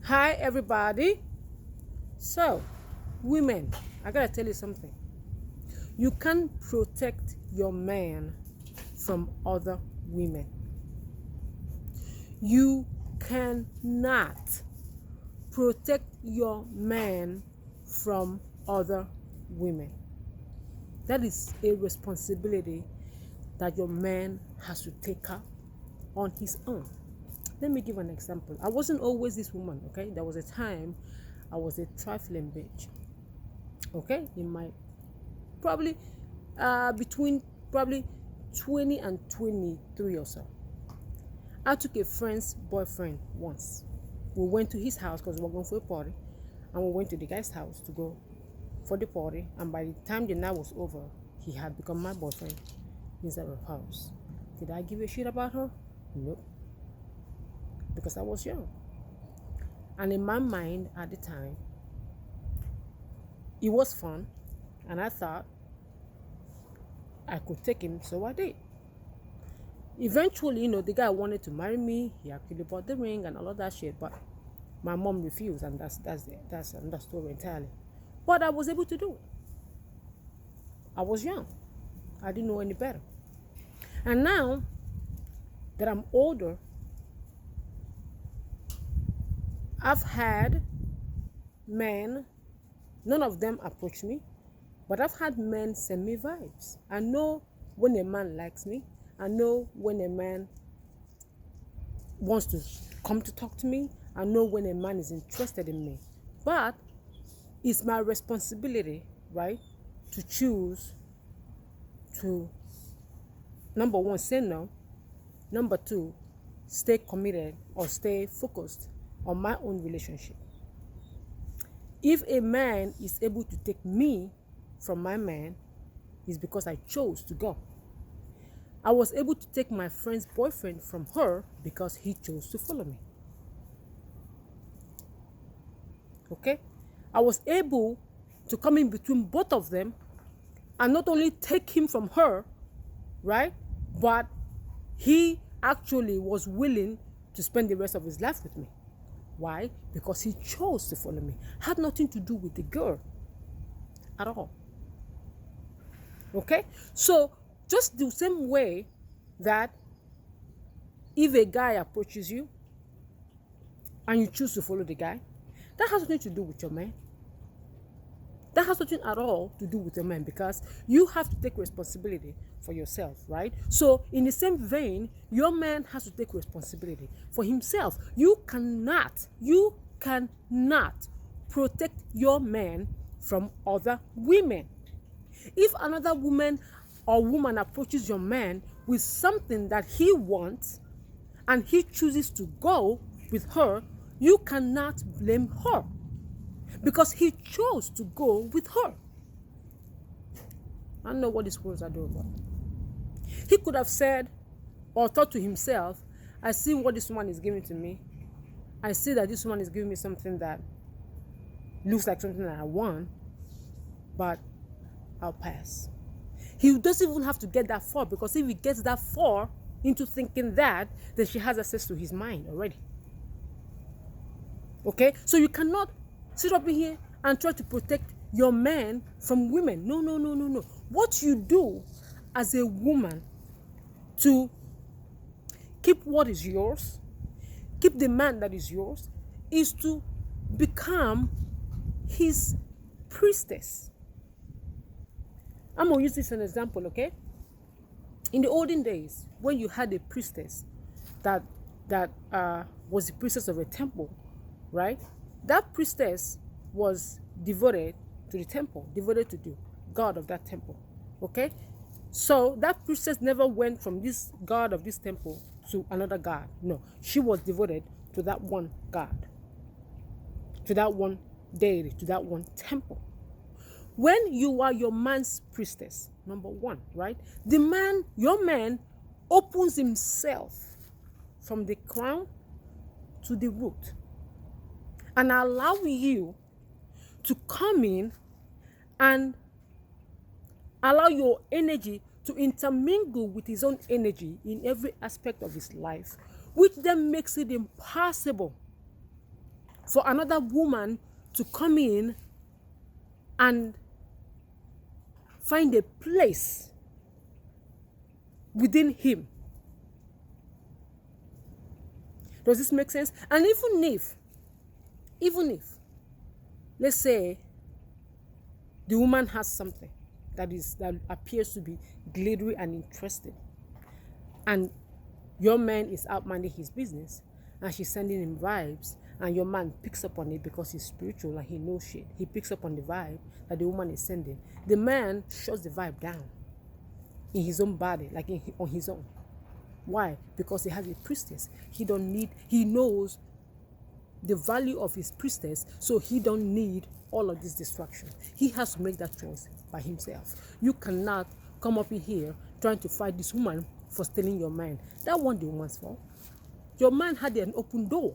Hi, everybody. So, women, I gotta tell you something. You can't protect your man from other women. You cannot protect your man from other women. That is a responsibility that your man has to take up on his own. Let me give an example. I wasn't always this woman, okay? There was a time I was a trifling bitch, okay? In my probably between probably 20 and 23 or so. I took a friend's boyfriend once. We went to his house because we were going for a party, and we went to the guy's house to go for the party. And by the time the night was over, he had become my boyfriend inside of house. Did I give a shit about her? Nope. Because I was young. And in my mind at the time, it was fun, and I thought I could take him, so I did. Eventually, the guy wanted to marry me. He actually bought the ring and all of that shit, but my mom refused, and that's another story entirely. But I was able to do it. I was young. I didn't know any better. And now that I'm older, I've had men, none of them approach me, but I've had men send me vibes. I know when a man likes me. I know when a man wants to come to talk to me. I know when a man is interested in me. But it's my responsibility, right, to choose to, number one, say no. Number two, stay committed or stay focused on my own relationship. If a man is able to take me from my man, it's because I chose to go. I was able to take my friend's boyfriend from her because he chose to follow me. Okay? I was able to come in between both of them and not only take him from her, right? But he actually was willing to spend the rest of his life with me. Why? Because he chose to follow me. Had nothing to do with the girl at all. Okay? So, just the same way that if a guy approaches you and you choose to follow the guy, that has nothing to do with your man. That has nothing at all to do with your man, because you have to take responsibility for yourself, right? So in the same vein, your man has to take responsibility for himself. You cannot protect your man from other women. If another woman or woman approaches your man with something that he wants and he chooses to go with her, you cannot blame her because he chose to go with her. I don't know what these words are doing, but he could have said or thought to himself, I see what this woman is giving to me. I see that this woman is giving me something that looks like something that I want, but I'll pass. He doesn't even have to get that far, because if he gets that far into thinking that, then she has access to his mind already. Okay? So you cannot sit up in here and try to protect your man from women. No. What you do as a woman to keep what is yours, keep the man that is yours, is to become his priestess. I'm going to use this as an example, okay? In the olden days, when you had a priestess that was the priestess of a temple, right? That priestess was devoted to the temple, devoted to the god of that temple, okay? So that priestess never went from this god of this temple to another god. No, she was devoted to that one god, to that one deity, to that one temple. When you are your man's priestess, number one, right? Your man opens himself from the crown to the root and allow you to come in and allow your energy to intermingle with his own energy in every aspect of his life, which then makes it impossible for another woman to come in and find a place within him. Does this make sense? And even if, let's say, the woman has something that appears to be glittery and interesting, and your man is out minding his business, and she's sending him vibes, and your man picks up on it because he's spiritual and he knows shit. He picks up on the vibe that the woman is sending. The man shuts the vibe down in his own body, like on his own. Why? Because he has a priestess. He knows the value of his priestess, so he don't need all of this distraction. He has to make that choice by himself. You cannot come up in here trying to fight this woman for stealing your man. That wasn't the woman's fault. Your man had an open door.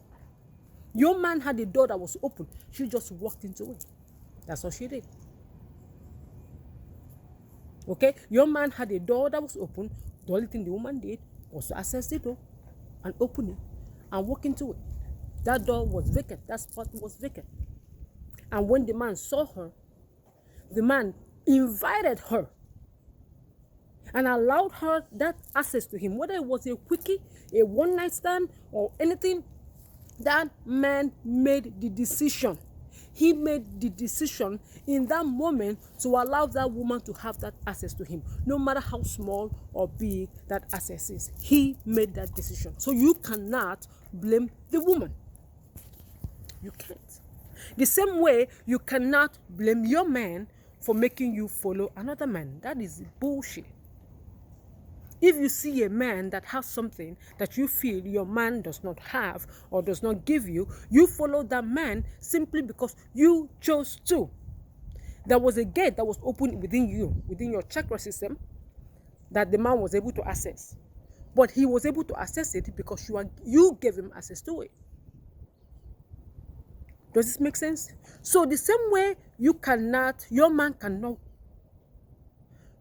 Your man had a door that was open. She just walked into it. That's all she did. Okay? Your man had a door that was open. The only thing the woman did was to access the door and open it and walk into it. That door was vacant. That spot was vacant. And when the man saw her, the man invited her and allowed her that access to him. Whether it was a quickie, a one-night stand, or anything, that man made the decision. He made the decision in that moment to allow that woman to have that access to him, no matter how small or big that access is. He made that decision. So you cannot blame the woman. You can't. The same way you cannot blame your man for making you follow another man. That is bullshit. If you see a man that has something that you feel your man does not have or does not give you, you follow that man simply because you chose to. There was a gate that was open within you, within your chakra system, that the man was able to access. But he was able to access it because you gave him access to it. Does this make sense? So the same way your man cannot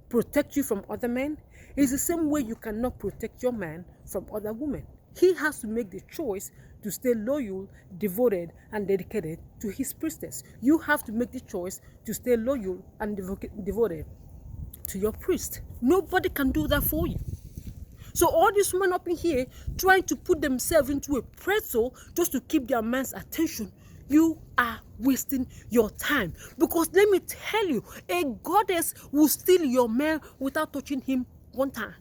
protect you from other men, is the same way you cannot protect your man from other women. He has to make the choice to stay loyal, devoted, and dedicated to his priestess. You have to make the choice to stay loyal and devoted to your priest. Nobody can do that for you. So all these women up in here trying to put themselves into a pretzel just to keep their man's attention, you are wasting your time. Because let me tell you, a goddess will steal your man without touching him one time.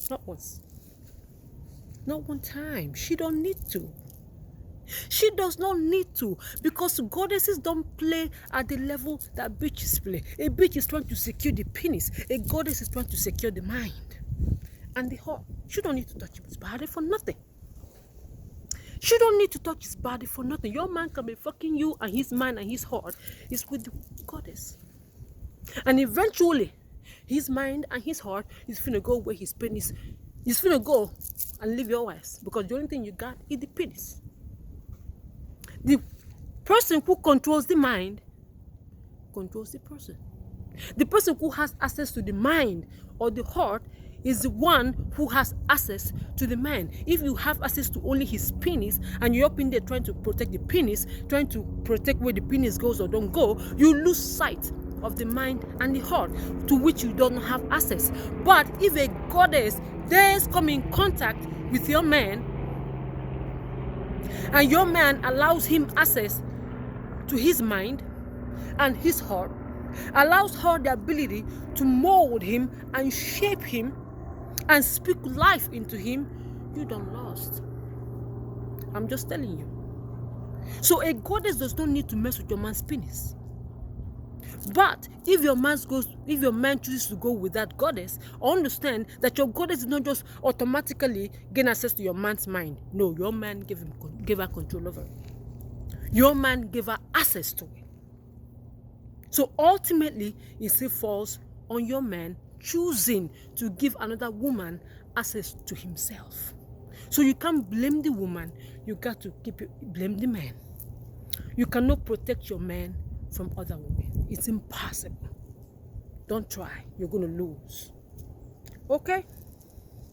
Not once. Not one time. She don't need to. She does not need to, because goddesses don't play at the level that bitches play. A bitch is trying to secure the penis. A goddess is trying to secure the mind and the heart. She don't need to touch his body for nothing. She don't need to touch his body for nothing. Your man can be fucking you, and his mind and his heart is with the goddess. And eventually, his mind and his heart is finna go where his penis is finna go and leave your ass, because the only thing you got is the penis. The person who controls the mind controls the person. The person who has access to the mind or the heart is the one who has access to the man. If you have access to only his penis and you're up in there trying to protect the penis, trying to protect where the penis goes or don't go, you lose sight of the mind and the heart, to which you don't have access. But if a goddess dares come in contact with your man, and your man allows him access to his mind and his heart, allows her the ability to mold him and shape him and speak life into him, you done lost. I'm just telling you. So a goddess does not need to mess with your man's penis. But if your man chooses to go with that goddess, understand that your goddess did not just automatically gain access to your man's mind. No, your man gave her control over it. Your man gave her access to it. So ultimately, it still falls on your man choosing to give another woman access to himself. So you can't blame the woman. You got to blame the man. You cannot protect your man from other women. It's impossible. Don't try. You're going to lose. Okay?